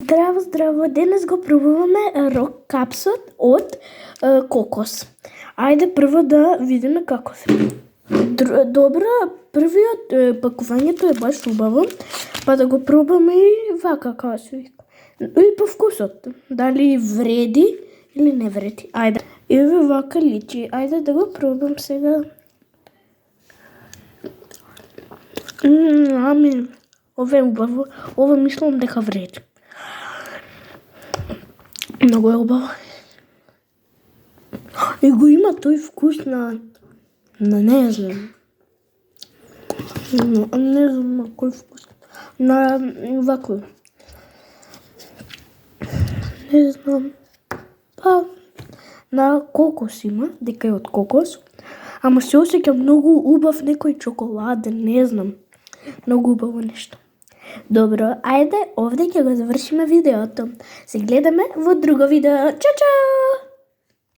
Здраво, здраво! Денес го пробуваме рок капсот од кокос. Ајде прво да видиме како се. Добро, првиот пакувањето е баш убаво, па да го пробаме и вака како се вика. И по вкусот, дали вреди или не вреди. Ајде. Еве вака личи. Ајде да го пробам сега. Ами, ова е убаво. Ова мислам дека вреди. Многу е убаво. И го има тој вкус на не знам. Не знам на кој вкус. На вако. Не знам. Па на кокос има, дека е од кокос. Ама се осеќа многу убав некој чоколаден, не знам. Многу убаво нешто. Добро, ајде овде ќе го завршиме видеото. Се гледаме во друго видео. Чао, чао!